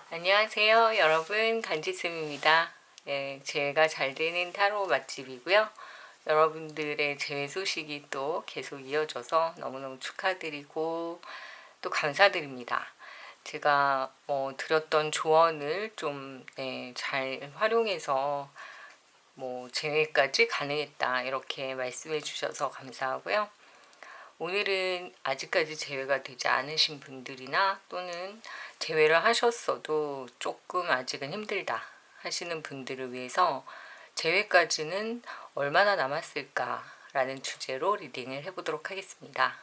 안녕하세요, 여러분. 간지쌤입니다. 네, 제가 잘 되는 타로 맛집이고요. 여러분들의 재회 소식이 또 계속 이어져서 너무너무 축하드리고 또 감사드립니다. 제가 드렸던 조언을 좀 잘 활용해서 재회까지 가능했다 이렇게 말씀해 주셔서 감사하고요. 오늘은 아직까지 제외가 되지 않으신 분들이나 또는 제외를 하셨어도 조금 아직은 힘들다 하시는 분들을 위해서 제외까지는 얼마나 남았을까 라는 주제로 리딩을 해보도록 하겠습니다.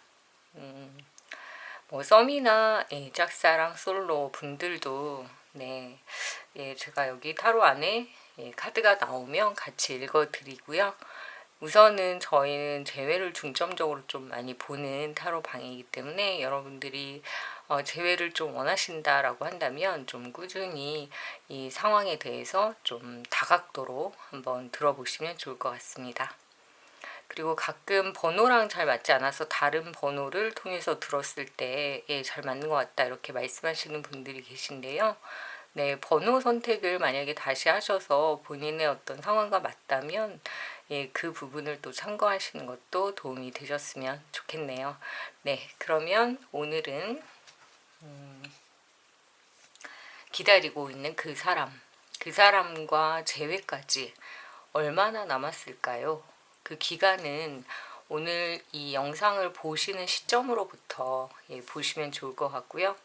썸이나 짝사랑 솔로 분들도 제가 여기 타로 안에 카드가 나오면 같이 읽어드리고요. 우선은 저희는 재회를 중점적으로 좀 많이 보는 타로 방이기 때문에 여러분들이 재회를 좀 원하신다라고 한다면 좀 꾸준히 이 상황에 대해서 좀 다각도로 한번 들어보시면 좋을 것 같습니다. 그리고 가끔 번호랑 잘 맞지 않아서 다른 번호를 통해서 들었을 때 잘 맞는 것 같다 이렇게 말씀하시는 분들이 계신데요. 네, 번호 선택을 만약에 다시 하셔서 본인의 어떤 상황과 맞다면 그 부분을 또 참고하시는 것도 도움이 되셨으면 좋겠네요. 네, 그러면 오늘은 기다리고 있는 그 사람과 재회까지 얼마나 남았을까요? 그 기간은 오늘 이 영상을 보시는 시점으로부터 보시면 좋을 것 같고요.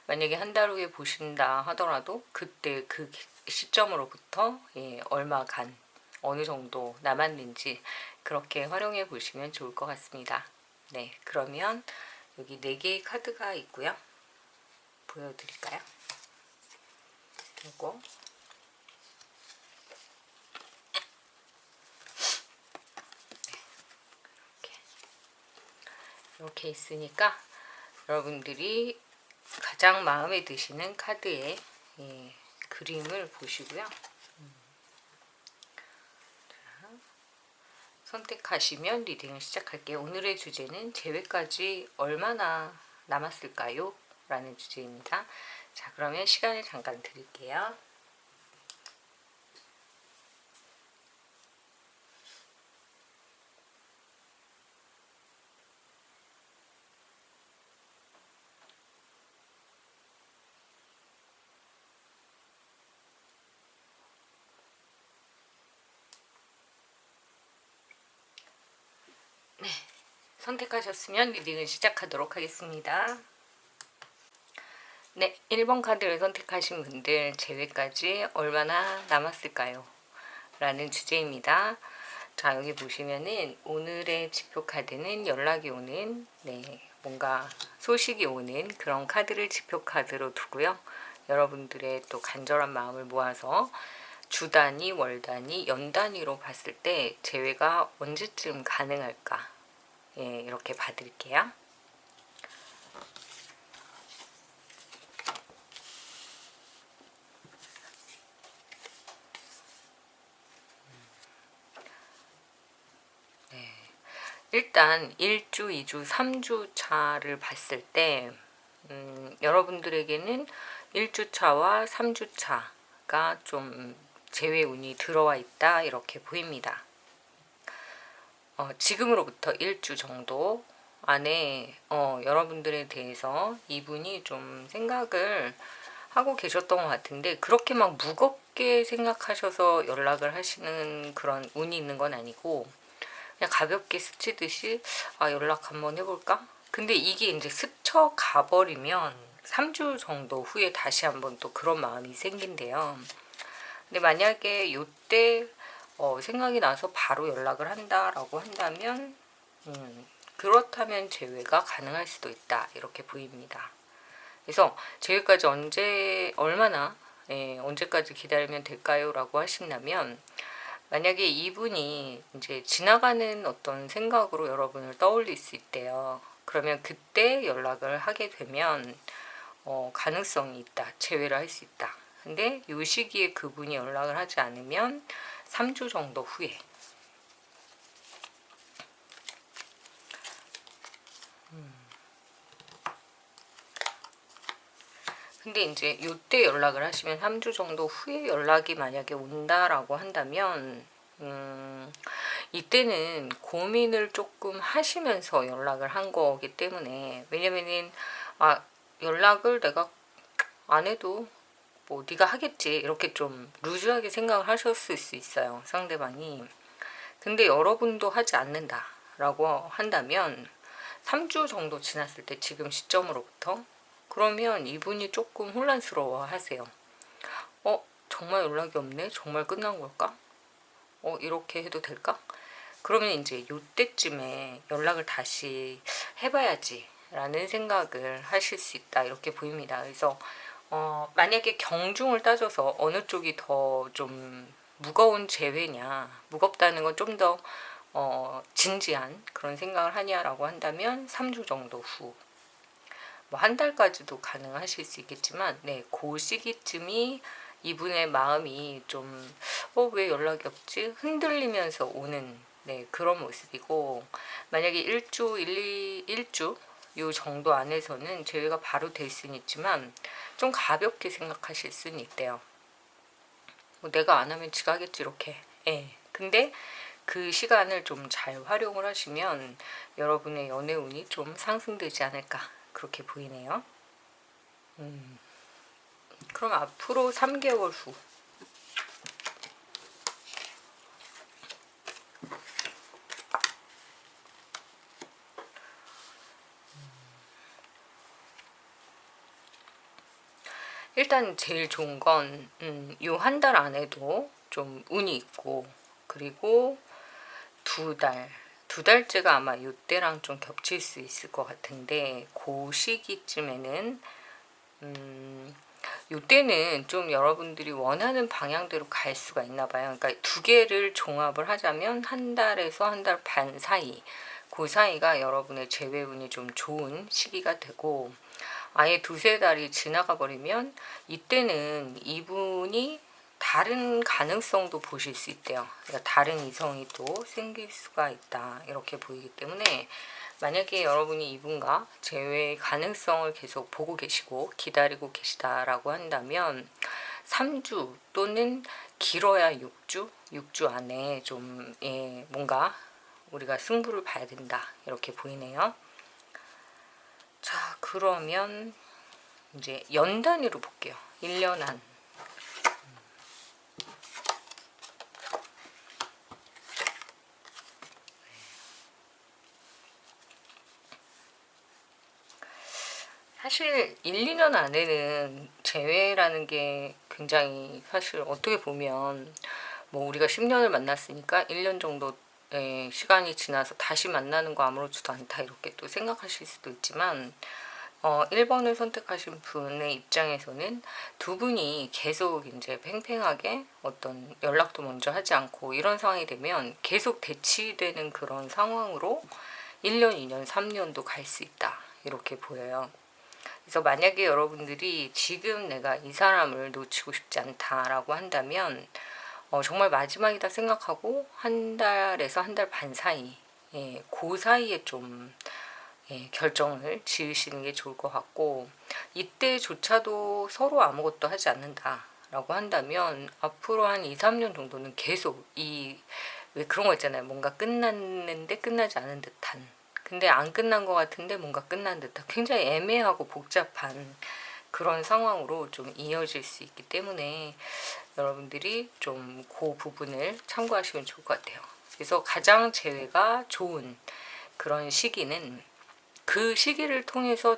만약에 한 달 후에 보신다 하더라도 그때 그 시점으로부터 얼마간 어느 정도 남았는지 그렇게 활용해 보시면 좋을 것 같습니다. 네, 그러면 여기 4개의 카드가 있고요. 보여드릴까요? 이거 이렇게 있으니까 여러분들이 가장 마음에 드시는 카드의 그림을 보시고요. 선택하시면 리딩을 시작할게요. 오늘의 주제는 재회까지 얼마나 남았을까요? 라는 주제입니다. 자, 그러면 시간을 잠깐 드릴게요. 네, 선택하셨으면 리딩을 시작하도록 하겠습니다. 네, 1번 카드를 선택하신 분들 재회까지 얼마나 남았을까요? 라는 주제입니다. 자, 여기 보시면은 오늘의 지표 카드는 연락이 오는 뭔가 소식이 오는 그런 카드를 지표 카드로 두고요. 여러분들의 또 간절한 마음을 모아서 주 단위, 월 단위, 연 단위로 봤을 때 재회가 언제쯤 가능할까? 이렇게 봐드릴게요. 일단 1주, 2주, 3주 차를 봤을 때 여러분들에게는 1주 차와 3주 차가 좀 재회 운이 들어와 있다 이렇게 보입니다. 지금으로부터 1주 정도 안에 여러분들에 대해서 이분이 좀 생각을 하고 계셨던 것 같은데 그렇게 막 무겁게 생각하셔서 연락을 하시는 그런 운이 있는 건 아니고 그냥 가볍게 스치듯이 연락 한번 해볼까? 근데 이게 이제 스쳐 가버리면 3주 정도 후에 다시 한번 또 그런 마음이 생긴대요. 근데 만약에 요때 생각이 나서 바로 연락을 한다라고 한다면 그렇다면 재회가 가능할 수도 있다 이렇게 보입니다. 그래서 재회까지 언제까지 기다리면 될까요? 라고 하신다면 만약에 이분이 이제 지나가는 어떤 생각으로 여러분을 떠올릴 수 있대요. 그러면 그때 연락을 하게 되면 가능성이 있다. 재회를 할 수 있다. 근데 이 시기에 그분이 연락을 하지 않으면 3주 정도 후에 근데 이제 요때 연락을 하시면 3주 정도 후에 연락이 만약에 온다라고 한다면 이때는 고민을 조금 하시면서 연락을 한 거기 때문에, 왜냐면은 연락을 내가 안 해도 뭐 네가 하겠지 이렇게 좀 루즈하게 생각을 하셨을 수 있어요, 상대방이. 근데 여러분도 하지 않는다라고 한다면 3주 정도 지났을 때 지금 시점으로부터, 그러면 이분이 조금 혼란스러워 하세요. 정말 연락이 없네? 정말 끝난 걸까? 이렇게 해도 될까? 그러면 이제 요때쯤에 연락을 다시 해봐야지 라는 생각을 하실 수 있다, 이렇게 보입니다. 그래서 만약에 경중을 따져서 어느 쪽이 더 좀 무거운 재회냐, 무겁다는 건 좀 더 진지한 그런 생각을 하냐라고 한다면 3주 정도 후, 뭐 한 달까지도 가능하실 수 있겠지만, 네, 그 시기쯤이 이분의 마음이 좀 왜 연락이 없지? 흔들리면서 오는, 네, 그런 모습이고, 만약에 일주 요 정도 안에서는 제외가 바로 될 수는 있지만 좀 가볍게 생각하실 수는 있대요. 뭐 내가 안 하면 지가 하겠지 이렇게. 예. 근데 그 시간을 좀 잘 활용을 하시면 여러분의 연애 운이 좀 상승되지 않을까, 그렇게 보이네요. 그럼 앞으로 3개월 후, 일단 제일 좋은 건 요 한 달 안에도 좀 운이 있고, 그리고 두 달째가 아마 요때랑 좀 겹칠 수 있을 것 같은데, 그 시기쯤에는 요때는 좀 여러분들이 원하는 방향대로 갈 수가 있나 봐요. 그러니까 두 개를 종합을 하자면 한 달에서 한 달 반 사이, 그 사이가 여러분의 재회운이 좀 좋은 시기가 되고, 아예 두세 달이 지나가 버리면 이때는 이분이 다른 가능성도 보실 수 있대요. 그러니까 다른 이성이 또 생길 수가 있다, 이렇게 보이기 때문에, 만약에 여러분이 이분과 재회의 가능성을 계속 보고 계시고 기다리고 계시다라고 한다면 3주 또는 길어야 6주 안에 좀 뭔가 우리가 승부를 봐야 된다, 이렇게 보이네요. 자, 그러면 이제 연 단위로 볼게요. 1년 안. 사실 1, 2년 안에는 재회라는 게 굉장히, 사실 어떻게 보면 뭐 우리가 10년을 만났으니까 1년 정도의 시간이 지나서 다시 만나는 거 아무렇지도 않다, 이렇게 또 생각하실 수도 있지만 1번을 선택하신 분의 입장에서는 두 분이 계속 이제 팽팽하게 어떤 연락도 먼저 하지 않고 이런 상황이 되면 계속 대치되는 그런 상황으로 1년, 2년, 3년도 갈 수 있다, 이렇게 보여요. 그래서 만약에 여러분들이 지금 내가 이 사람을 놓치고 싶지 않다라고 한다면 정말 마지막이다 생각하고 한 달에서 한 달 반 사이, 그 사이에 좀 결정을 지으시는 게 좋을 것 같고, 이때조차도 서로 아무것도 하지 않는다라고 한다면 앞으로 한 2, 3년 정도는 계속 왜 그런 거 있잖아요. 뭔가 끝났는데 끝나지 않은 듯한, 근데 안 끝난 것 같은데 뭔가 끝난 듯한, 굉장히 애매하고 복잡한 그런 상황으로 좀 이어질 수 있기 때문에 여러분들이 좀 그 부분을 참고하시면 좋을 것 같아요. 그래서 가장 재회가 좋은 그런 시기는 그 시기를 통해서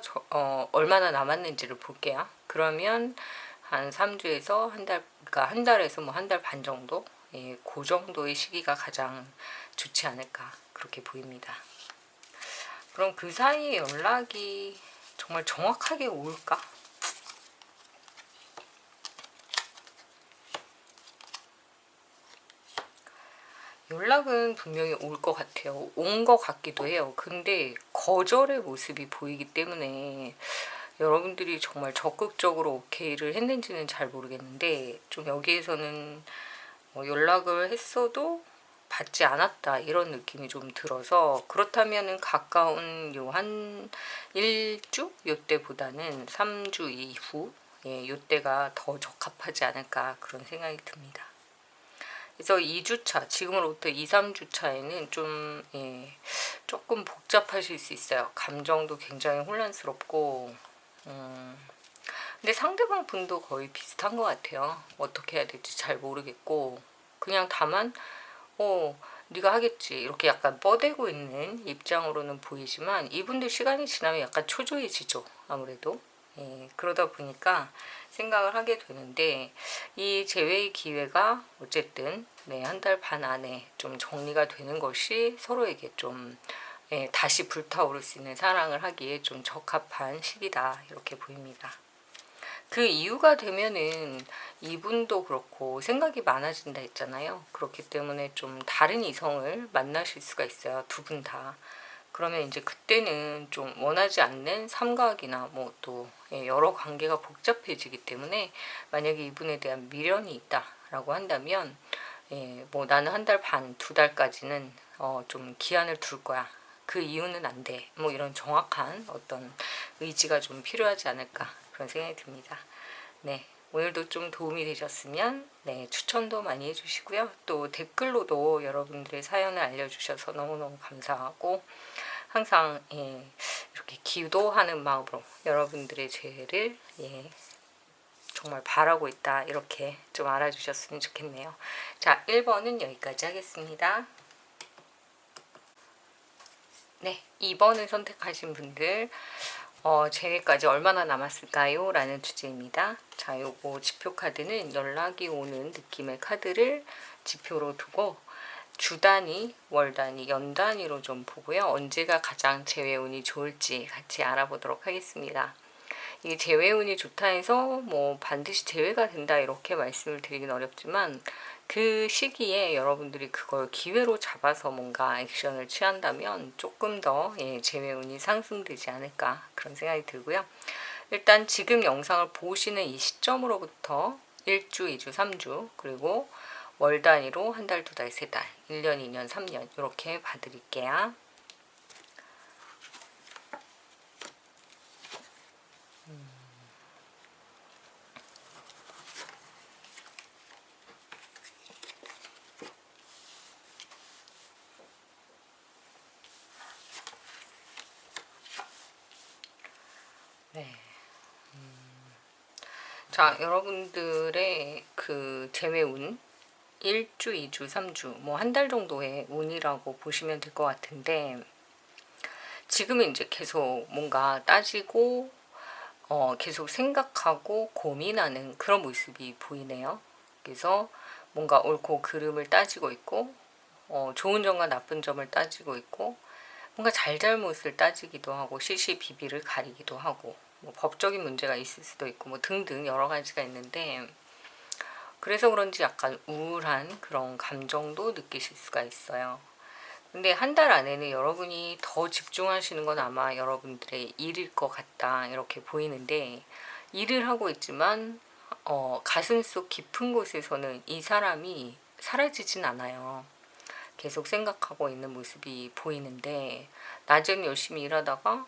얼마나 남았는지를 볼게요. 그러면 한 3주에서 한 달, 그러니까 한 달에서 뭐 한 달 반 정도, 그 정도의 시기가 가장 좋지 않을까, 그렇게 보입니다. 그럼 그 사이에 연락이 정말 정확하게 올까? 연락은 분명히 올 것 같아요. 온 것 같기도 해요. 근데 거절의 모습이 보이기 때문에 여러분들이 정말 적극적으로 오케이를 했는지는 잘 모르겠는데, 좀 여기에서는 연락을 했어도 받지 않았다, 이런 느낌이 좀 들어서, 그렇다면 가까운 요 한 1주 요때보다는 3주 이후, 이때가 더 적합하지 않을까 그런 생각이 듭니다. 그래서 2주차, 지금으로부터 2, 3주차에는 좀 조금 복잡하실 수 있어요. 감정도 굉장히 혼란스럽고 근데 상대방 분도 거의 비슷한 것 같아요. 어떻게 해야 될지 잘 모르겠고 그냥 다만 네가 하겠지 이렇게 약간 뻗대고 있는 입장으로는 보이지만 이분들 시간이 지나면 약간 초조해지죠. 아무래도 그러다 보니까 생각을 하게 되는데 이 재회의 기회가 어쨌든 한 달 반 안에 좀 정리가 되는 것이 서로에게 좀 다시 불타오를 수 있는 사랑을 하기에 좀 적합한 시기다 이렇게 보입니다. 그 이유가 되면은 이분도 그렇고 생각이 많아진다 했잖아요. 그렇기 때문에 좀 다른 이성을 만나실 수가 있어요. 두 분 다. 그러면 이제 그때는 좀 원하지 않는 삼각이나 뭐 또 여러 관계가 복잡해지기 때문에 만약에 이분에 대한 미련이 있다라고 한다면 뭐 나는 한 달 반, 두 달까지는 좀 기한을 둘 거야. 그 이유는 안 돼. 뭐 이런 정확한 어떤 의지가 좀 필요하지 않을까 그런 생각이 듭니다. 네. 오늘도 좀 도움이 되셨으면 추천도 많이 해주시고요. 또 댓글로도 여러분들의 사연을 알려주셔서 너무너무 감사하고 항상 이렇게 기도하는 마음으로 여러분들의 죄를 정말 바라고 있다 이렇게 좀 알아주셨으면 좋겠네요. 자, 1번은 여기까지 하겠습니다. 네, 2번을 선택하신 분들 재회까지 얼마나 남았을까요? 라는 주제입니다. 자, 요거 지표 카드는 연락이 오는 느낌의 카드를 지표로 두고 주 단위, 월 단위, 연 단위로 좀 보고요. 언제가 가장 재회 운이 좋을지 같이 알아보도록 하겠습니다. 이게 재회 운이 좋다 해서 뭐 반드시 재회가 된다 이렇게 말씀을 드리긴 어렵지만 그 시기에 여러분들이 그걸 기회로 잡아서 뭔가 액션을 취한다면 조금 더 재회 운이 상승되지 않을까 그런 생각이 들고요. 일단 지금 영상을 보시는 이 시점으로부터 1주, 2주, 3주 그리고 월 단위로 한 달, 두 달, 세 달, 1년, 2년, 3년 이렇게 봐드릴게요. 네. 자, 여러분들의 그 재회운 1주, 2주, 3주, 뭐 한 달 정도의 운이라고 보시면 될 것 같은데 지금은 이제 계속 뭔가 따지고 계속 생각하고 고민하는 그런 모습이 보이네요. 그래서 뭔가 옳고 그름을 따지고 있고 좋은 점과 나쁜 점을 따지고 있고 뭔가 잘잘못을 따지기도 하고 시시비비를 가리기도 하고 뭐 법적인 문제가 있을 수도 있고 뭐 등등 여러 가지가 있는데 그래서 그런지 약간 우울한 그런 감정도 느끼실 수가 있어요. 근데 한 달 안에는 여러분이 더 집중하시는 건 아마 여러분들의 일일 것 같다 이렇게 보이는데 일을 하고 있지만 가슴속 깊은 곳에서는 이 사람이 사라지진 않아요. 계속 생각하고 있는 모습이 보이는데 낮에는 열심히 일하다가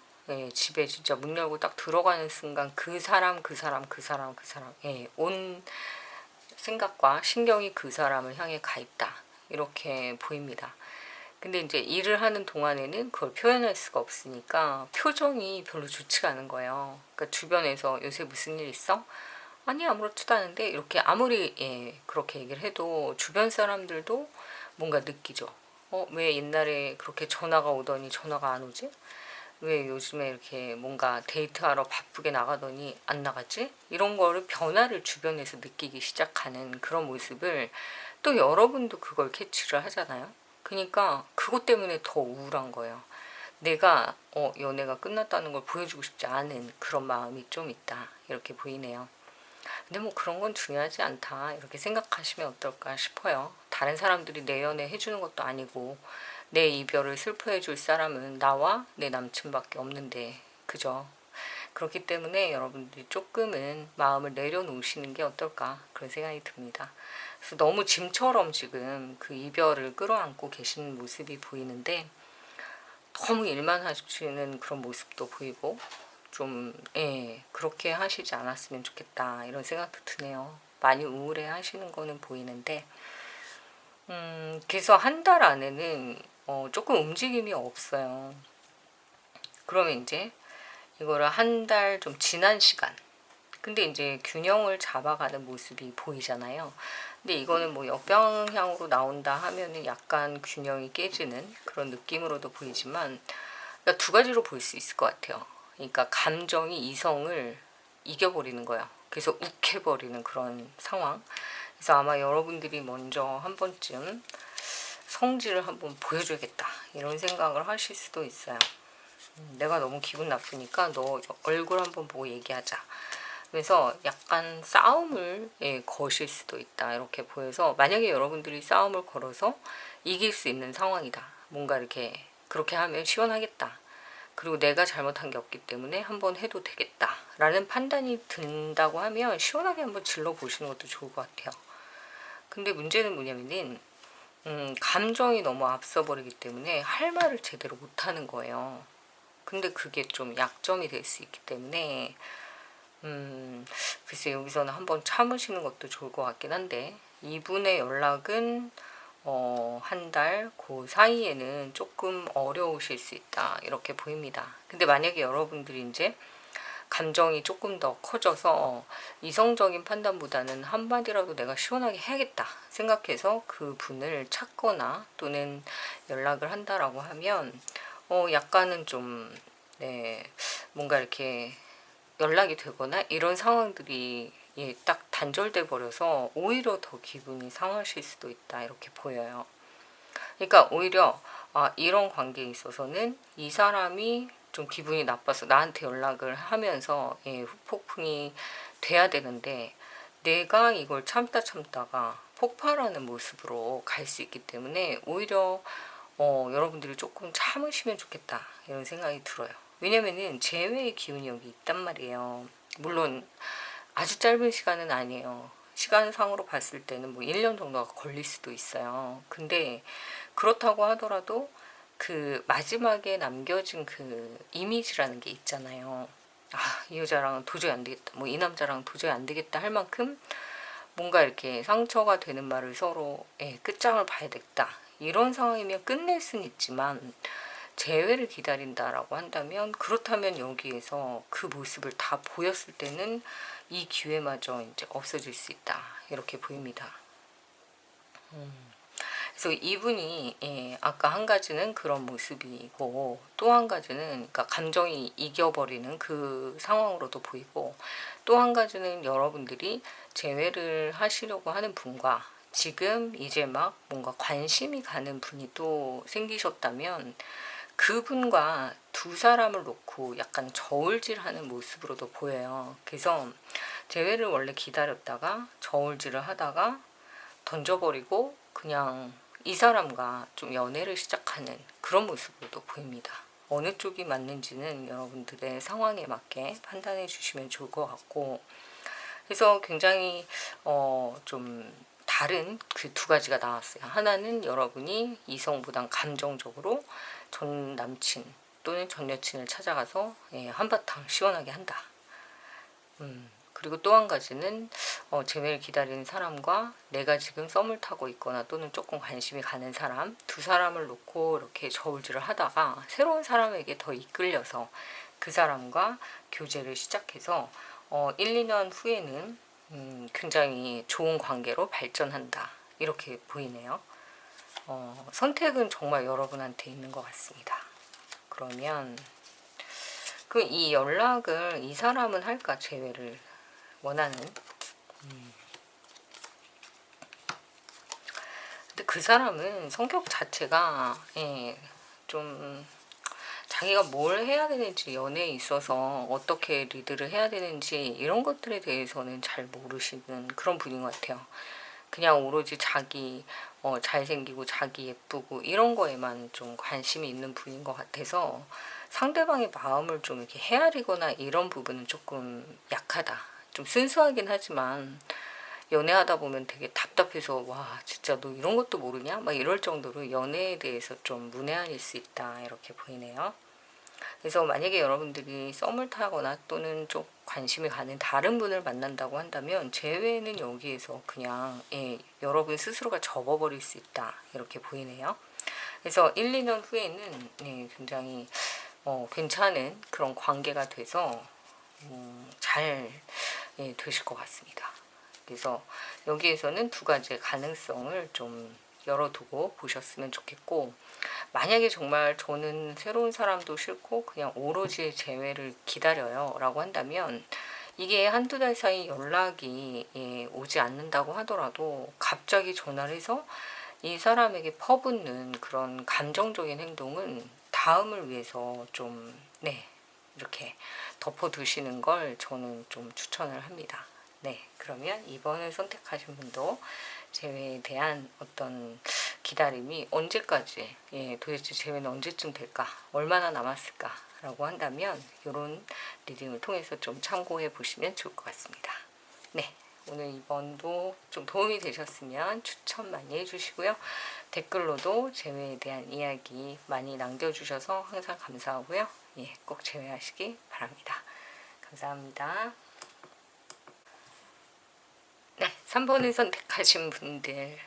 집에 진짜 문 열고 딱 들어가는 순간 그 사람 온 생각과 신경이 그 사람을 향해 가 있다 이렇게 보입니다. 근데 이제 일을 하는 동안에는 그걸 표현할 수가 없으니까 표정이 별로 좋지가 않은 거예요. 그러니까 주변에서 요새 무슨 일 있어? 아니 아무렇지도 않은데 이렇게 아무리 그렇게 얘기를 해도 주변 사람들도 뭔가 느끼죠. 왜 옛날에 그렇게 전화가 오더니 전화가 안 오지? 왜 요즘에 이렇게 뭔가 데이트하러 바쁘게 나가더니 안 나가지? 이런 거를 변화를 주변에서 느끼기 시작하는 그런 모습을 또 여러분도 그걸 캐치를 하잖아요. 그러니까 그것 때문에 더 우울한 거예요. 내가 연애가 끝났다는 걸 보여주고 싶지 않은 그런 마음이 좀 있다 이렇게 보이네요. 근데 뭐 그런 건 중요하지 않다 이렇게 생각하시면 어떨까 싶어요. 다른 사람들이 내 연애 해주는 것도 아니고 내 이별을 슬퍼해 줄 사람은 나와 내 남친밖에 없는데 그죠? 그렇기 때문에 여러분들이 조금은 마음을 내려놓으시는 게 어떨까 그런 생각이 듭니다. 그래서 너무 짐처럼 지금 그 이별을 끌어안고 계시는 모습이 보이는데 너무 일만 하시는 그런 모습도 보이고 좀, 예, 그렇게 하시지 않았으면 좋겠다 이런 생각도 드네요. 많이 우울해 하시는 거는 보이는데, 그래서 한 달 안에는 조금 움직임이 없어요. 그러면 이제 이거를 한 달 좀 지난 시간, 근데 이제 균형을 잡아가는 모습이 보이잖아요. 근데 이거는 뭐 역방향으로 나온다 하면은 약간 균형이 깨지는 그런 느낌으로도 보이지만, 그러니까 두 가지로 볼 수 있을 것 같아요. 그러니까 감정이 이성을 이겨버리는 거예요. 그래서 욱해버리는 그런 상황. 그래서 아마 여러분들이 먼저 한 번쯤 성질을 한번 보여줘야겠다 이런 생각을 하실 수도 있어요. 내가 너무 기분 나쁘니까 너 얼굴 한번 보고 얘기하자. 그래서 약간 싸움을, 예, 거실 수도 있다 이렇게 보여서, 만약에 여러분들이 싸움을 걸어서 이길 수 있는 상황이다, 뭔가 이렇게 그렇게 하면 시원하겠다, 그리고 내가 잘못한 게 없기 때문에 한번 해도 되겠다 라는 판단이 든다고 하면 시원하게 한번 질러보시는 것도 좋을 것 같아요. 근데 문제는 뭐냐면은 감정이 너무 앞서버리기 때문에 할 말을 제대로 못하는 거예요. 근데 그게 좀 약점이 될 수 있기 때문에 글쎄 여기서는 한번 참으시는 것도 좋을 것 같긴 한데, 이분의 연락은 한 달 그 사이에는 조금 어려우실 수 있다 이렇게 보입니다. 근데 만약에 여러분들이 이제 감정이 조금 더 커져서 이성적인 판단보다는 한마디라도 내가 시원하게 해야겠다 생각해서 그 분을 찾거나 또는 연락을 한다라고 하면 약간은 좀, 네, 뭔가 이렇게 연락이 되거나 이런 상황들이, 예, 딱 단절돼 버려서 오히려 더 기분이 상하실 수도 있다 이렇게 보여요. 그러니까 오히려 이런 관계에 있어서는 이 사람이 좀 기분이 나빠서 나한테 연락을 하면서, 예, 후폭풍이 돼야 되는데 내가 이걸 참다가 폭발하는 모습으로 갈 수 있기 때문에 오히려 여러분들이 조금 참으시면 좋겠다 이런 생각이 들어요. 왜냐면은 재회의 기운이 여기 있단 말이에요. 물론 아주 짧은 시간은 아니에요. 시간상으로 봤을 때는 뭐 1년 정도가 걸릴 수도 있어요. 근데 그렇다고 하더라도 그 마지막에 남겨진 그 이미지라는 게 있잖아요. 이 여자랑은 도저히 안 되겠다, 뭐 이 남자랑 도저히 안 되겠다 할 만큼 뭔가 이렇게 상처가 되는 말을 서로, 예, 끝장을 봐야 되겠다 이런 상황이면 끝낼 수는 있지만, 재회를 기다린다라고 한다면, 그렇다면 여기에서 그 모습을 다 보였을 때는 이 기회마저 이제 없어질 수 있다 이렇게 보입니다. 그래서 이분이, 예, 아까 한 가지는 그런 모습이고 또 한 가지는, 그러니까 감정이 이겨버리는 그 상황으로도 보이고, 또 한 가지는 여러분들이 재회를 하시려고 하는 분과 지금 이제 막 뭔가 관심이 가는 분이 또 생기셨다면 그분과 두 사람을 놓고 약간 저울질하는 모습으로도 보여요. 그래서 재회를 원래 기다렸다가 저울질을 하다가 던져버리고 그냥 이 사람과 좀 연애를 시작하는 그런 모습으로도 보입니다. 어느 쪽이 맞는지는 여러분들의 상황에 맞게 판단해 주시면 좋을 것 같고, 그래서 굉장히 좀 다른 그 두 가지가 나왔어요. 하나는 여러분이 이성보단 감정적으로 전 남친 또는 전 여친을 찾아가서, 예, 한바탕 시원하게 한다. 그리고 또 한 가지는 재회를 기다리는 사람과 내가 지금 썸을 타고 있거나 또는 조금 관심이 가는 사람, 두 사람을 놓고 이렇게 저울질을 하다가 새로운 사람에게 더 이끌려서 그 사람과 교제를 시작해서 1, 2년 후에는 굉장히 좋은 관계로 발전한다 이렇게 보이네요. 선택은 정말 여러분한테 있는 것 같습니다. 그러면 그럼 이 연락을 이 사람은 할까, 재회를 원하는. 근데 그 사람은 성격 자체가, 예, 좀 자기가 뭘 해야 되는지, 연애에 있어서 어떻게 리드를 해야 되는지 이런 것들에 대해서는 잘 모르시는 그런 분인 것 같아요. 그냥 오로지 자기 잘생기고 자기 예쁘고 이런 거에만 좀 관심이 있는 분인 것 같아서 상대방의 마음을 좀 이렇게 헤아리거나 이런 부분은 조금 약하다. 좀 순수하긴 하지만 연애하다 보면 되게 답답해서 와 진짜 너 이런 것도 모르냐? 막 이럴 정도로 연애에 대해서 좀 문외한일 수 있다 이렇게 보이네요. 그래서 만약에 여러분들이 썸을 타거나 또는 좀 관심이 가는 다른 분을 만난다고 한다면 제외는 여기에서 그냥 여러분 스스로가 접어버릴 수 있다 이렇게 보이네요. 그래서 1, 2년 후에는 굉장히 괜찮은 그런 관계가 돼서 잘 되실 것 같습니다. 그래서 여기에서는 두 가지의 가능성을 좀 열어두고 보셨으면 좋겠고, 만약에 정말 저는 새로운 사람도 싫고 그냥 오로지 재회를 기다려요 라고 한다면, 이게 한두 달 사이 연락이 오지 않는다고 하더라도 갑자기 전화를 해서 이 사람에게 퍼붓는 그런 감정적인 행동은 다음을 위해서 좀 이렇게 덮어두시는 걸 저는 좀 추천을 합니다. 그러면 2번을 선택하신 분도 재회에 대한 어떤 기다림이 언제까지, 도대체 재회는 언제쯤 될까, 얼마나 남았을까 라고 한다면 이런 리딩을 통해서 좀 참고해 보시면 좋을 것 같습니다. 오늘 2번도 좀 도움이 되셨으면 추천 많이 해주시고요. 댓글로도 재회에 대한 이야기 많이 남겨주셔서 항상 감사하고요. 꼭 재회하시기 바랍니다. 감사합니다. 3번을 선택하신 분들,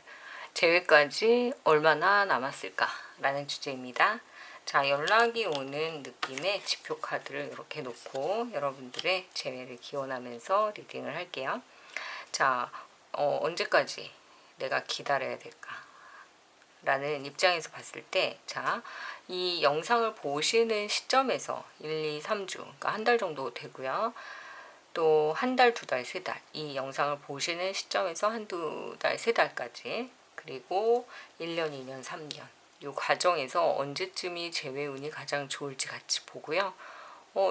재회까지 얼마나 남았을까 라는 주제입니다. 자, 연락이 오는 느낌의 지표 카드를 이렇게 놓고 여러분들의 재회를 기원하면서 리딩을 할게요. 자, 언제까지 내가 기다려야 될까 라는 입장에서 봤을 때, 자, 이 영상을 보시는 시점에서 1, 2, 3주, 그러니까 한 달 정도 되고요. 또 한 달, 두 달, 세 달, 이 영상을 보시는 시점에서 한두 달, 세 달까지, 그리고 1년, 2년, 3년, 이 과정에서 언제쯤이 재회운이 가장 좋을지 같이 보고요.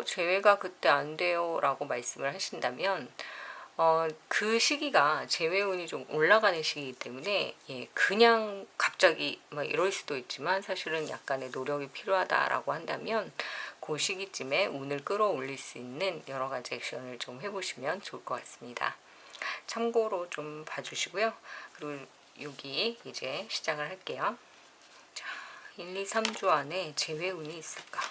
재회가 그때 안 돼요 라고 말씀을 하신다면 그 시기가 재회운이 좀 올라가는 시기이기 때문에 그냥 갑자기 이럴 수도 있지만 사실은 약간의 노력이 필요하다라고 한다면 그 시기쯤에 운을 끌어올릴 수 있는 여러 가지 액션을 좀 해보시면 좋을 것 같습니다. 참고로 좀 봐주시고요. 그리고 여기 이제 시작을 할게요. 자, 1, 2, 3주 안에 재회운이 있을까?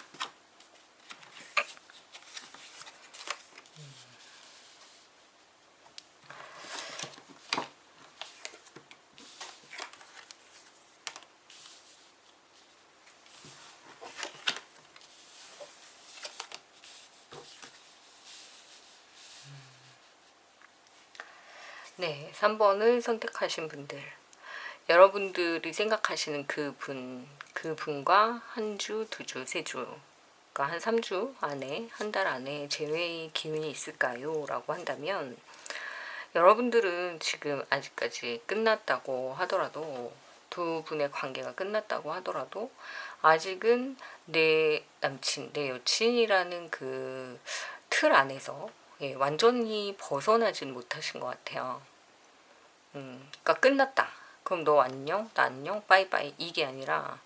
네, 3번을 선택하신 분들, 여러분들이 생각하시는 그분과 한 주, 두 주, 세 주, 그러니까 한 3주 안에, 한 달 안에 재회의 기운이 있을까요? 라고 한다면, 여러분들은 지금 아직까지 끝났다고 하더라도, 두 분의 관계가 끝났다고 하더라도 아직은 내 남친, 내 여친이라는 그 틀 안에서 완전히 벗어나진 못하신 것 같아요. 그러니까 끝났다. 그럼 너 안녕? 나 안녕? 빠이빠이. 이게 아니라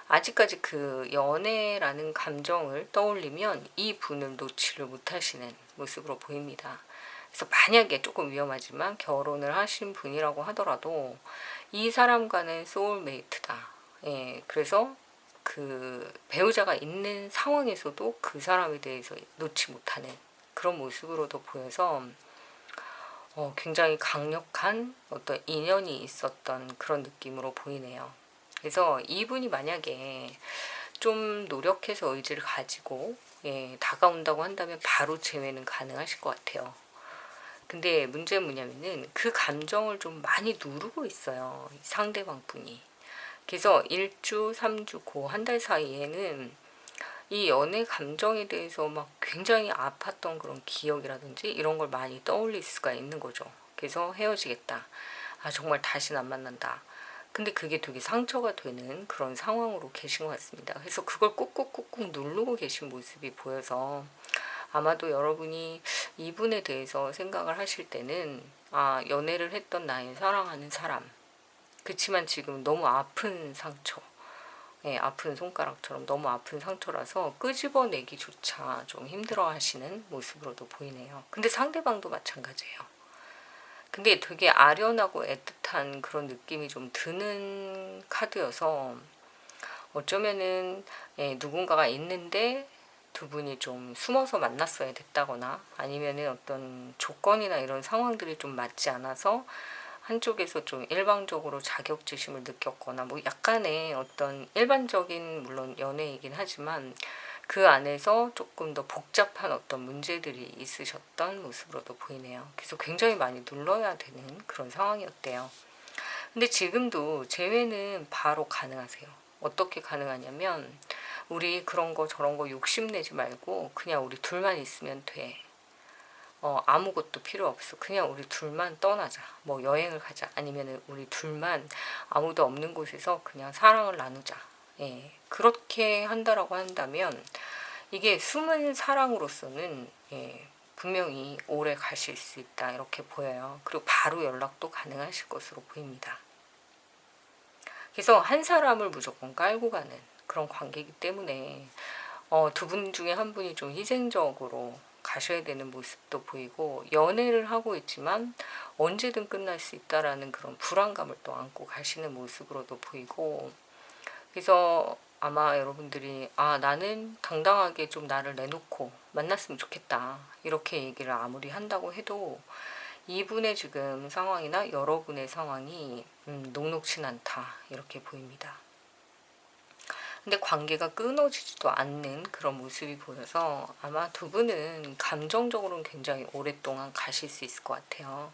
아직까지 그 연애라는 감정을 떠올리면 이 분을 놓지를 못하시는 모습으로 보입니다. 그래서 만약에 조금 위험하지만 결혼을 하신 분이라고 하더라도 이 사람과는 소울메이트다. 그래서 그 배우자가 있는 상황에서도 그 사람에 대해서 놓지 못하는 그런 모습으로도 보여서 굉장히 강력한 어떤 인연이 있었던 그런 느낌으로 보이네요. 그래서 이분이 만약에 좀 노력해서 의지를 가지고 다가온다고 한다면 바로 재회는 가능하실 것 같아요. 근데 문제는 뭐냐면은 그 감정을 좀 많이 누르고 있어요, 상대방 분이. 그래서 1주, 3주, 그 한 달 사이에는 이 연애 감정에 대해서 막 굉장히 아팠던 그런 기억이라든지 이런 걸 많이 떠올릴 수가 있는 거죠. 그래서 헤어지겠다. 정말 다시는 안 만난다. 근데 그게 되게 상처가 되는 그런 상황으로 계신 것 같습니다. 그래서 그걸 꾹꾹꾹꾹 누르고 계신 모습이 보여서 아마도 여러분이 이분에 대해서 생각을 하실 때는 연애를 했던 나의 사랑하는 사람, 그치만 지금 너무 아픈 상처, 아픈 손가락처럼 너무 아픈 상처라서 끄집어내기조차 좀 힘들어 하시는 모습으로도 보이네요. 근데 상대방도 마찬가지예요. 근데 되게 아련하고 애틋한 그런 느낌이 좀 드는 카드여서 어쩌면은 누군가가 있는데 두 분이 좀 숨어서 만났어야 됐다거나 아니면은 어떤 조건이나 이런 상황들이 좀 맞지 않아서 한쪽에서 좀 일방적으로 자격지심을 느꼈거나 뭐 약간의 어떤 일반적인 물론 연애이긴 하지만 그 안에서 조금 더 복잡한 어떤 문제들이 있으셨던 모습으로도 보이네요. 그래서 굉장히 많이 눌러야 되는 그런 상황이었대요. 근데 지금도 재회는 바로 가능하세요. 어떻게 가능하냐면 우리 그런 거 저런 거 욕심내지 말고 그냥 우리 둘만 있으면 돼. 아무것도 필요 없어. 그냥 우리 둘만 떠나자. 뭐 여행을 가자. 아니면은 우리 둘만 아무도 없는 곳에서 그냥 사랑을 나누자. 예, 그렇게 한다라고 한다면 이게 숨은 사랑으로서는 예, 분명히 오래 가실 수 있다 이렇게 보여요. 그리고 바로 연락도 가능하실 것으로 보입니다. 그래서 한 사람을 무조건 깔고 가는 그런 관계이기 때문에 두 분 중에 한 분이 좀 희생적으로 가셔야 되는 모습도 보이고 연애를 하고 있지만 언제든 끝날 수 있다라는 그런 불안감을 또 안고 가시는 모습으로도 보이고 그래서 아마 여러분들이 나는 당당하게 좀 나를 내놓고 만났으면 좋겠다 이렇게 얘기를 아무리 한다고 해도 이분의 지금 상황이나 여러분의 상황이 녹록치 않다 이렇게 보입니다. 근데 관계가 끊어지지도 않는 그런 모습이 보여서 아마 두 분은 감정적으로는 굉장히 오랫동안 가실 수 있을 것 같아요.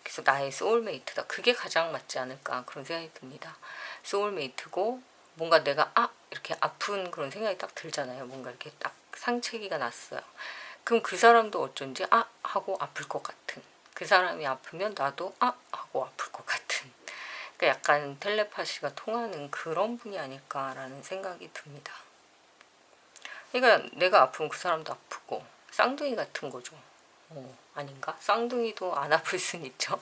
그래서 나의 소울메이트다. 그게 가장 맞지 않을까 그런 생각이 듭니다. 소울메이트고 뭔가 내가 이렇게 아픈 그런 생각이 딱 들잖아요. 뭔가 이렇게 딱 상처기가 났어요. 그럼 그 사람도 어쩐지 하고 아플 것 같은 그 사람이 아프면 나도 하고 아플 것 같은 그러니까 약간 텔레파시가 통하는 그런 분이 아닐까라는 생각이 듭니다. 그러니까 내가 아프면 그 사람도 아프고 쌍둥이 같은 거죠. 아닌가? 쌍둥이도 안 아플 순 있죠.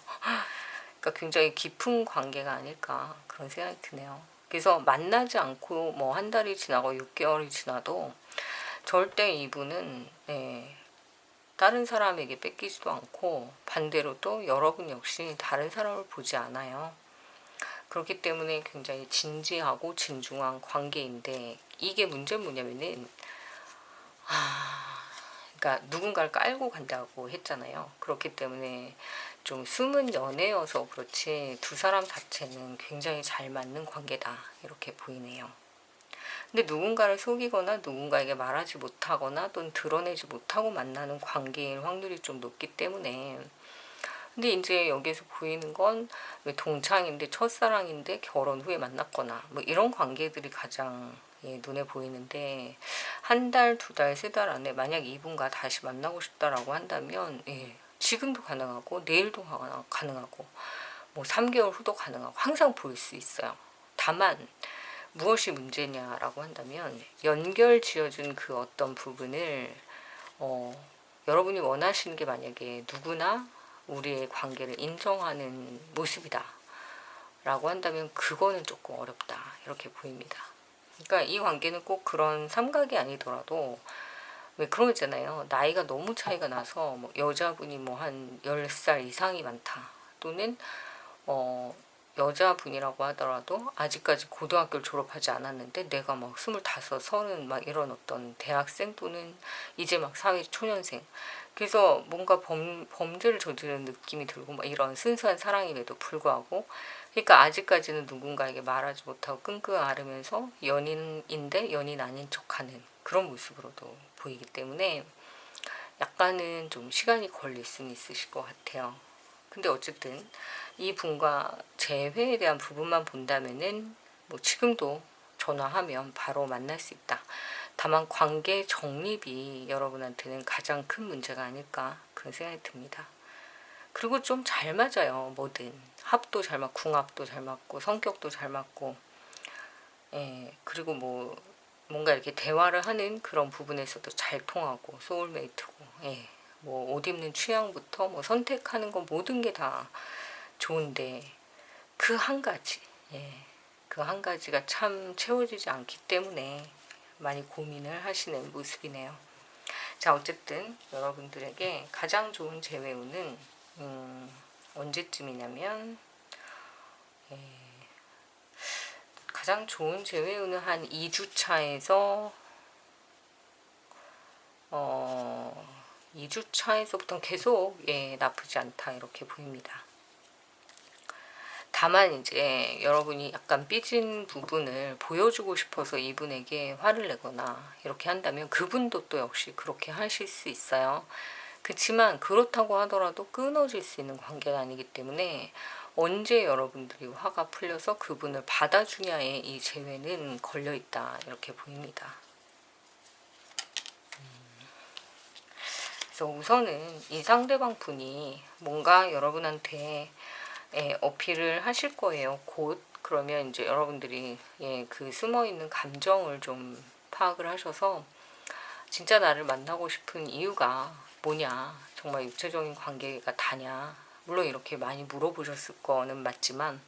그러니까 굉장히 깊은 관계가 아닐까 그런 생각이 드네요. 그래서 만나지 않고 뭐 한 달이 지나고 6개월이 지나도 절대 이분은 다른 사람에게 뺏기지도 않고 반대로 또 여러분 역시 다른 사람을 보지 않아요. 그렇기 때문에 굉장히 진지하고 진중한 관계인데 이게 문제는 뭐냐면은 그러니까 누군가를 깔고 간다고 했잖아요. 그렇기 때문에 좀 숨은 연애여서 그렇지 두 사람 자체는 굉장히 잘 맞는 관계다 이렇게 보이네요. 근데 누군가를 속이거나 누군가에게 말하지 못하거나 또는 드러내지 못하고 만나는 관계일 확률이 좀 높기 때문에 근데 이제 여기서 보이는 건 동창인데 첫사랑인데 결혼 후에 만났거나 뭐 이런 관계들이 가장 눈에 보이는데 한 달, 두 달, 세 달 안에 만약 이분과 다시 만나고 싶다라고 한다면 지금도 가능하고 내일도 가능하고 뭐 3개월 후도 가능하고 항상 보일 수 있어요. 다만 무엇이 문제냐라고 한다면 연결 지어준 그 어떤 부분을 여러분이 원하시는 게 만약에 누구나 우리의 관계를 인정하는 모습이다 라고 한다면 그거는 조금 어렵다 이렇게 보입니다. 그러니까 이 관계는 꼭 그런 삼각이 아니더라도 왜 그런 거 있잖아요. 나이가 너무 차이가 나서 뭐 여자분이 뭐 한 10살 이상이 많다 또는 여자분이라고 하더라도 아직까지 고등학교를 졸업하지 않았는데 내가 막 25, 30 막 이런 어떤 대학생 또는 이제 막 사회 초년생 그래서 뭔가 범죄를 저지르는 느낌이 들고 막 이런 순수한 사랑임에도 불구하고 그러니까 아직까지는 누군가에게 말하지 못하고 끙끙 앓으면서 연인인데 연인 아닌 척하는 그런 모습으로도 보이기 때문에 약간은 좀 시간이 걸릴 수는 있으실 것 같아요. 근데 어쨌든 이 분과 재회에 대한 부분만 본다면은 뭐 지금도 전화하면 바로 만날 수 있다. 다만 관계 정립이 여러분한테는 가장 큰 문제가 아닐까 그런 생각이 듭니다. 그리고 좀 잘 맞아요. 뭐든 합도 잘 맞고 궁합도 잘 맞고 성격도 잘 맞고 그리고 뭐 뭔가 이렇게 대화를 하는 그런 부분에서도 잘 통하고 소울메이트고 뭐 옷 입는 취향부터 뭐 선택하는 건 모든 게 다 좋은데 그 한 가지 그 한 가지가 참 채워지지 않기 때문에 많이 고민을 하시는 모습이네요. 자 어쨌든 여러분들에게 가장 좋은 재회운은 언제쯤이냐면 가장 좋은 재회운은 한 2주 차에서 어, 2주 차에서부터 계속 나쁘지 않다 이렇게 보입니다. 다만 이제 여러분이 약간 삐진 부분을 보여주고 싶어서 이분에게 화를 내거나 이렇게 한다면 그분도 또 역시 그렇게 하실 수 있어요. 그렇지만 그렇다고 하더라도 끊어질 수 있는 관계가 아니기 때문에 언제 여러분들이 화가 풀려서 그분을 받아주냐에 이 재회는 걸려있다 이렇게 보입니다. 그래서 우선은 이 상대방 분이 뭔가 여러분한테 어필을 하실 거예요. 곧. 그러면 이제 여러분들이 그 숨어있는 감정을 좀 파악을 하셔서 진짜 나를 만나고 싶은 이유가 뭐냐, 정말 육체적인 관계가 다냐, 물론 이렇게 많이 물어보셨을 거는 맞지만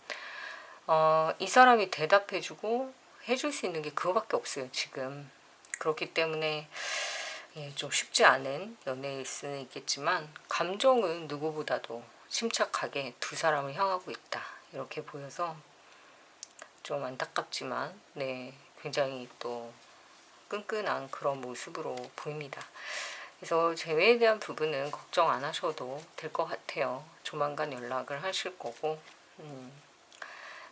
이 사람이 대답해주고 해줄 수 있는 게 그거밖에 없어요 지금. 그렇기 때문에 좀 쉽지 않은 연애일 수는 있겠지만 감정은 누구보다도 침착하게 두 사람을 향하고 있다 이렇게 보여서 좀 안타깝지만 굉장히 또 끈끈한 그런 모습으로 보입니다. 그래서 재회에 대한 부분은 걱정 안 하셔도 될 것 같아요. 조만간 연락을 하실 거고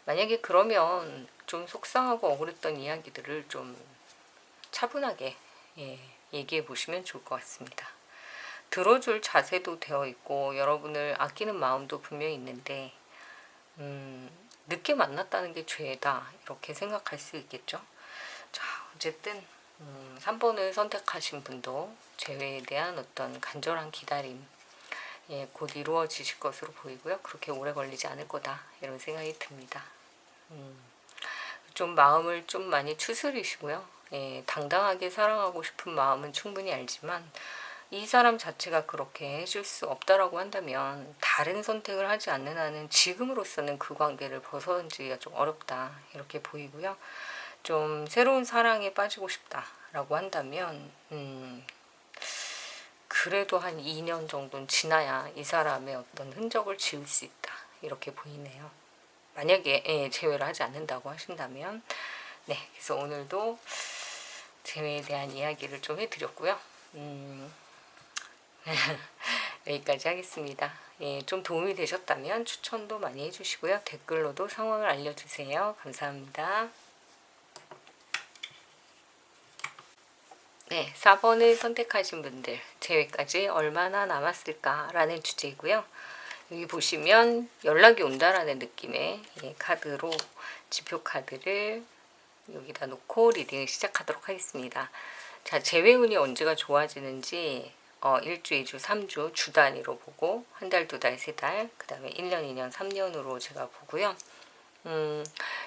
만약에 그러면 좀 속상하고 억울했던 이야기들을 좀 차분하게 얘기해 보시면 좋을 것 같습니다. 들어줄 자세도 되어 있고 여러분을 아끼는 마음도 분명히 있는데 늦게 만났다는 게 죄다 이렇게 생각할 수 있겠죠. 자, 어쨌든 3번을 선택하신 분도 재회에 대한 어떤 간절한 기다림 곧 이루어지실 것으로 보이고요. 그렇게 오래 걸리지 않을 거다 이런 생각이 듭니다. 좀 마음을 좀 많이 추스리시고요. 당당하게 사랑하고 싶은 마음은 충분히 알지만 이 사람 자체가 그렇게 해줄 수 없다라고 한다면 다른 선택을 하지 않는 한은 지금으로서는 그 관계를 벗어던지기가 좀 어렵다 이렇게 보이고요. 좀 새로운 사랑에 빠지고 싶다라고 한다면 그래도 한 2년 정도는 지나야 이 사람의 어떤 흔적을 지울 수 있다 이렇게 보이네요. 만약에 재회를 하지 않는다고 하신다면 그래서 오늘도 재회에 대한 이야기를 좀 해드렸고요. 여기까지 하겠습니다. 좀 도움이 되셨다면 추천도 많이 해주시고요. 댓글로도 상황을 알려주세요. 감사합니다. 4번을 선택하신 분들 재회까지 얼마나 남았을까라는 주제이고요. 여기 보시면 연락이 온다라는 느낌의 카드로 지표 카드를 여기다 놓고 리딩을 시작하도록 하겠습니다. 자, 재회운이 언제가 좋아지는지 1주, 2주, 3주 주 단위로 보고 한 달, 두 달, 세 달, 그 다음에 1년, 2년, 3년으로 제가 보고요.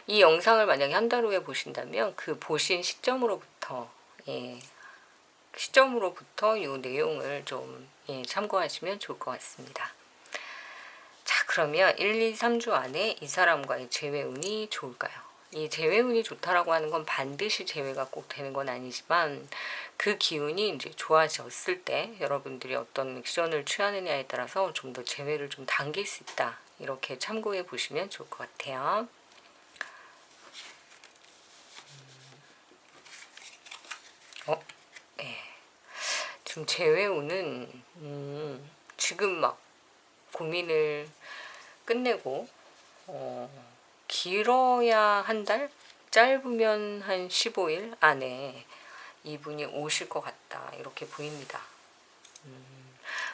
이 영상을 만약에 한 달 후에 보신다면 그 보신 시점으로부터 이 내용을 좀 참고하시면 좋을 것 같습니다. 자, 그러면 1, 2, 3주 안에 이 사람과의 재회운이 좋을까요? 이 재회운이 좋다라고 하는 건 반드시 재회가 꼭 되는 건 아니지만 그 기운이 이제 좋아졌을 때 여러분들이 어떤 액션을 취하느냐에 따라서 좀 더 재회를 좀 당길 수 있다. 이렇게 참고해 보시면 좋을 것 같아요. 지금 재회운은 지금 막 고민을 끝내고 길어야 한 달, 짧으면 한 15일 안에 이분이 오실 것 같다 이렇게 보입니다.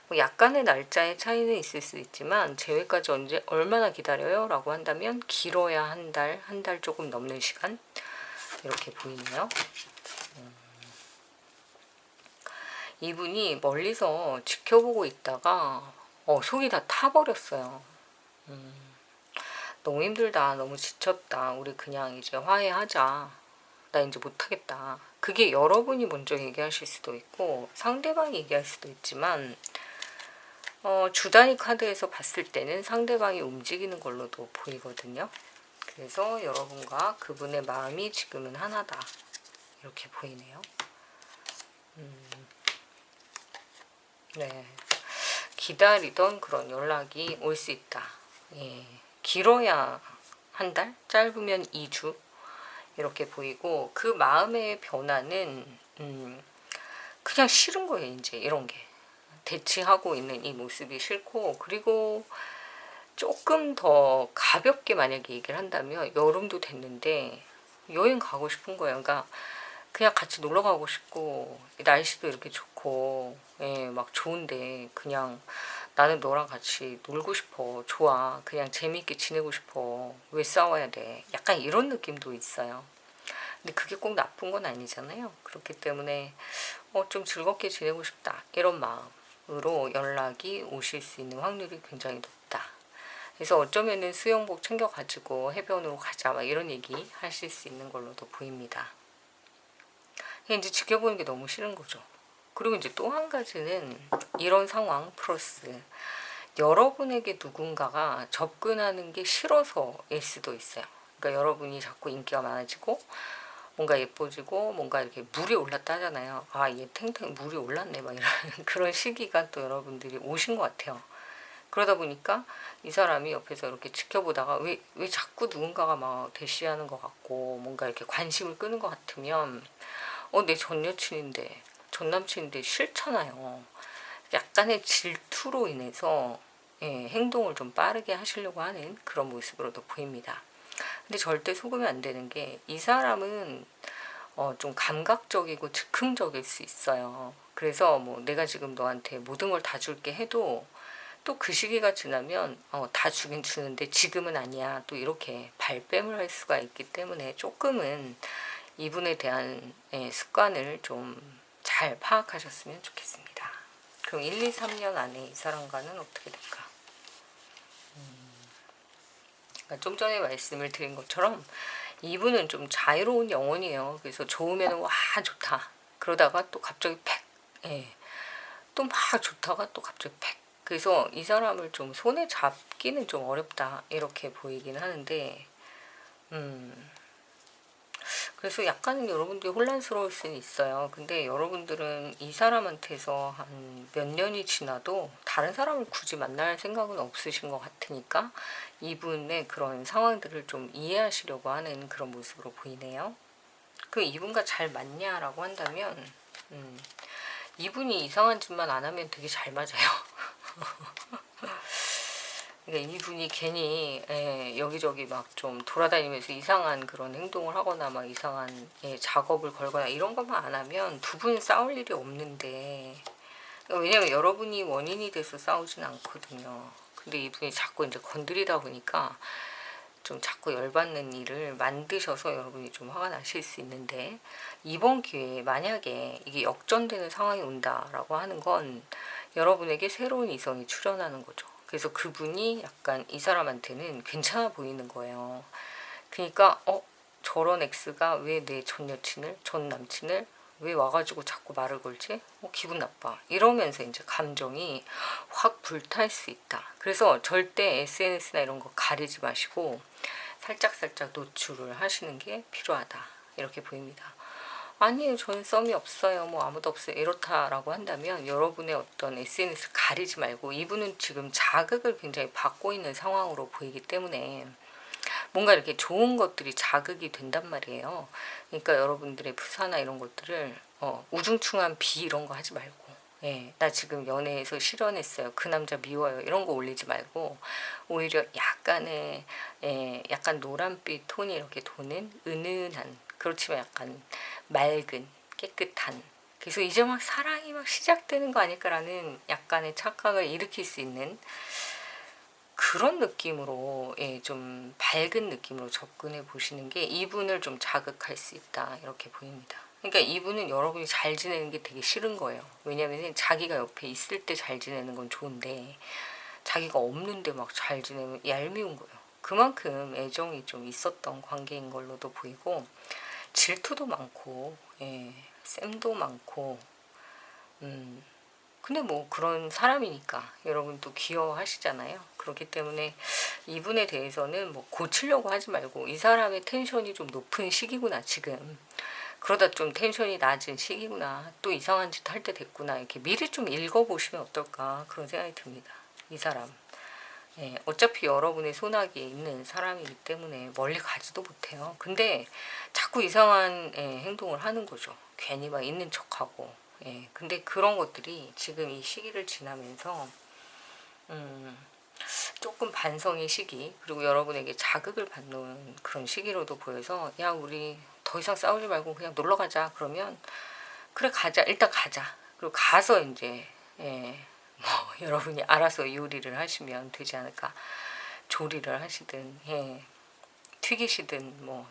뭐 약간의 날짜의 차이는 있을 수 있지만 재회까지 얼마나 기다려요? 라고 한다면 길어야 한 달 조금 넘는 시간 이렇게 보이네요. 이분이 멀리서 지켜보고 있다가 속이 다 타버렸어요. 너무 힘들다, 너무 지쳤다, 우리 그냥 이제 화해하자, 나 이제 못하겠다. 그게 여러분이 먼저 얘기하실 수도 있고 상대방이 얘기할 수도 있지만 주단위 카드에서 봤을 때는 상대방이 움직이는 걸로도 보이거든요. 그래서 여러분과 그분의 마음이 지금은 하나다 이렇게 보이네요. 기다리던 그런 연락이 올 수 있다. 길어야 한 달, 짧으면 2주 이렇게 보이고 그 마음의 변화는 그냥 싫은 거예요. 이제 이런 게 대치하고 있는 이 모습이 싫고, 그리고 조금 더 가볍게 만약에 얘기를 한다면 여름도 됐는데 여행 가고 싶은 거예요. 그러니까 그냥 같이 놀러 가고 싶고, 날씨도 이렇게 좋고, 예, 막 좋은데 그냥 나는 너랑 같이 놀고 싶어. 좋아. 그냥 재미있게 지내고 싶어. 왜 싸워야 돼? 약간 이런 느낌도 있어요. 근데 그게 꼭 나쁜 건 아니잖아요. 그렇기 때문에 좀 즐겁게 지내고 싶다, 이런 마음으로 연락이 오실 수 있는 확률이 굉장히 높다. 그래서 어쩌면은 수영복 챙겨가지고 해변으로 가자, 막 이런 얘기 하실 수 있는 걸로도 보입니다. 이제 지켜보는 게 너무 싫은 거죠. 그리고 이제 또 한 가지는 이런 상황 플러스 여러분에게 누군가가 접근하는 게 싫어서일 수도 있어요. 그러니까 여러분이 자꾸 인기가 많아지고 뭔가 예뻐지고 뭔가 이렇게 물이 올랐다 하잖아요. 아, 얘 탱탱 물이 올랐네, 막 이런 그런 시기가 또 여러분들이 오신 것 같아요. 그러다 보니까 이 사람이 옆에서 이렇게 지켜보다가 왜 자꾸 누군가가 막 대시하는 것 같고 뭔가 이렇게 관심을 끄는 것 같으면 내 전 여친인데, 전 남친인데 싫잖아요. 약간의 질투로 인해서 행동을 좀 빠르게 하시려고 하는 그런 모습으로도 보입니다. 근데 절대 속으면 안 되는 게, 이 사람은 좀 감각적이고 즉흥적일 수 있어요. 그래서 뭐 내가 지금 너한테 모든 걸 다 줄게 해도 또 그 시기가 지나면 다 주긴 주는데 지금은 아니야, 또 이렇게 발뺌을 할 수가 있기 때문에 조금은 이분에 대한 습관을 좀 잘 파악하셨으면 좋겠습니다. 그럼 1, 2, 3년 안에 이 사람과는 어떻게 될까? 그러니까 좀 전에 말씀을 드린 것처럼 이분은 좀 자유로운 영혼이에요. 그래서 좋으면 와 좋다, 그러다가 또 갑자기 팩, 또 막 좋다가 또 갑자기 팩. 그래서 이 사람을 좀 손에 잡기는 좀 어렵다, 이렇게 보이긴 하는데, 그래서 약간은 여러분들이 혼란스러울 수는 있어요. 근데 여러분들은 이 사람한테서 한 몇 년이 지나도 다른 사람을 굳이 만날 생각은 없으신 것 같으니까 이분의 그런 상황들을 좀 이해하시려고 하는 그런 모습으로 보이네요. 그 이분과 잘 맞냐라고 한다면, 이분이 이상한 짓만 안 하면 되게 잘 맞아요. 그러니까 이분이 괜히 여기저기 막 좀 돌아다니면서 이상한 그런 행동을 하거나 막 이상한 작업을 걸거나 이런 것만 안 하면 두 분 싸울 일이 없는데, 왜냐면 여러분이 원인이 돼서 싸우진 않거든요. 근데 이분이 자꾸 이제 건드리다 보니까 좀 자꾸 열받는 일을 만드셔서 여러분이 좀 화가 나실 수 있는데, 이번 기회에 만약에 이게 역전되는 상황이 온다라고 하는 건 여러분에게 새로운 이성이 출현하는 거죠. 그래서 그분이 약간 이 사람한테는 괜찮아 보이는 거예요. 그러니까 저런 X가 왜 내 전 여친을, 전 남친을 왜 와가지고 자꾸 말을 걸지? 기분 나빠. 이러면서 이제 감정이 확 불탈 수 있다. 그래서 절대 SNS나 이런 거 가리지 마시고 살짝살짝 노출을 하시는 게 필요하다, 이렇게 보입니다. 아니에요, 저는 썸이 없어요, 뭐 아무도 없어요, 이렇다라고 한다면 여러분의 어떤 SNS 가리지 말고, 이분은 지금 자극을 굉장히 받고 있는 상황으로 보이기 때문에 뭔가 이렇게 좋은 것들이 자극이 된단 말이에요. 그러니까 여러분들의 프사나 이런 것들을 우중충한 비 이런 거 하지 말고, 나 지금 연애에서 실현했어요, 그 남자 미워요, 이런 거 올리지 말고 오히려 약간의 약간 노란빛 톤이 이렇게 도는 은은한, 그렇지만 약간 맑은 깨끗한, 그래서 이제 막 사랑이 막 시작되는 거 아닐까라는 약간의 착각을 일으킬 수 있는 그런 느낌으로, 좀 밝은 느낌으로 접근해 보시는 게 이분을 좀 자극할 수 있다, 이렇게 보입니다. 그러니까 이분은 여러분이 잘 지내는 게 되게 싫은 거예요. 왜냐면 자기가 옆에 있을 때 잘 지내는 건 좋은데 자기가 없는데 막 잘 지내면 얄미운 거예요. 그만큼 애정이 좀 있었던 관계인 걸로도 보이고, 질투도 많고, 쌤도 많고, 근데 뭐 그런 사람이니까 여러분도 귀여워하시잖아요. 그렇기 때문에 이분에 대해서는 뭐 고치려고 하지 말고, 이 사람의 텐션이 좀 높은 시기구나 지금, 그러다 좀 텐션이 낮은 시기구나, 또 이상한 짓 할 때 됐구나, 이렇게 미리 좀 읽어보시면 어떨까, 그런 생각이 듭니다. 이 사람 어차피 여러분의 손아귀에 있는 사람이기 때문에 멀리 가지도 못해요. 근데 자꾸 이상한 행동을 하는 거죠. 괜히 막 있는 척하고 예, 근데 그런 것들이 지금 이 시기를 지나면서 조금 반성의 시기, 그리고 여러분에게 자극을 받는 그런 시기로도 보여서, 야 우리 더 이상 싸우지 말고 그냥 놀러 가자. 그러면 그래 가자, 일단 가자. 그리고 가서 이제 뭐 여러분이 알아서 요리를 하시면 되지 않을까. 조리를 하시든 튀기시든 뭐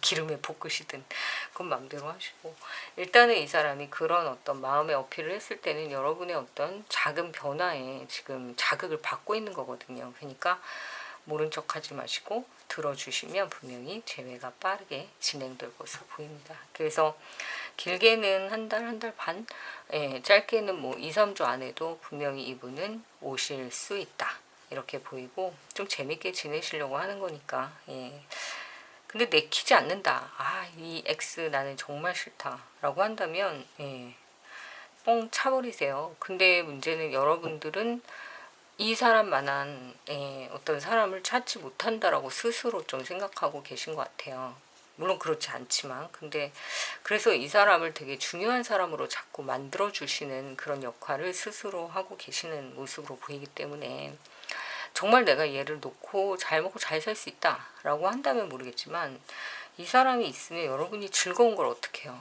기름에 볶으시든 그건 마음대로 하시고, 일단은 이 사람이 그런 어떤 마음의 어필을 했을 때는 여러분의 어떤 작은 변화에 지금 자극을 받고 있는 거거든요. 그러니까 모른 척 하지 마시고 들어주시면 분명히 재회가 빠르게 진행될 것으로 보입니다. 그래서 길게는 한 달, 한 달 반, 짧게는 뭐 2, 3주 안에도 분명히 이분은 오실 수 있다. 이렇게 보이고, 좀 재밌게 지내시려고 하는 거니까, 근데 내키지 않는다. 아, 이 X 나는 정말 싫다. 라고 한다면, 뻥 차버리세요. 근데 문제는 여러분들은 이 사람만한 어떤 사람을 찾지 못한다라고 스스로 좀 생각하고 계신 것 같아요. 물론 그렇지 않지만, 근데 그래서 이 사람을 되게 중요한 사람으로 자꾸 만들어주시는 그런 역할을 스스로 하고 계시는 모습으로 보이기 때문에, 정말 내가 얘를 놓고 잘 먹고 잘 살 수 있다라고 한다면 모르겠지만, 이 사람이 있으면 여러분이 즐거운 걸 어떡해요.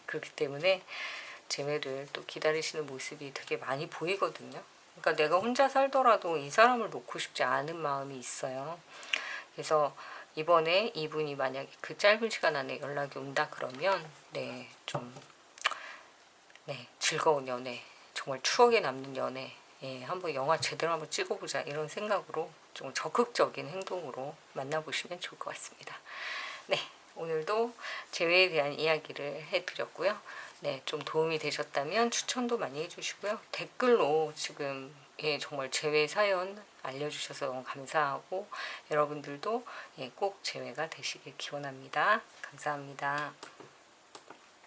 그렇기 때문에 재회를 또 기다리시는 모습이 되게 많이 보이거든요. 그러니까 내가 혼자 살더라도 이 사람을 놓고 싶지 않은 마음이 있어요. 그래서 이번에 이분이 만약에 그 짧은 시간 안에 연락이 온다 그러면 좀 즐거운 연애, 정말 추억에 남는 연애, 한번 영화 제대로 한번 찍어보자 이런 생각으로 좀 적극적인 행동으로 만나보시면 좋을 것 같습니다. 네, 오늘도 재회에 대한 이야기를 해드렸고요. 좀 도움이 되셨다면 추천도 많이 해주시고요. 댓글로 지금 정말 재회 사연 알려주셔서 너무 감사하고, 여러분들도 꼭 재회가 되시길 기원합니다. 감사합니다.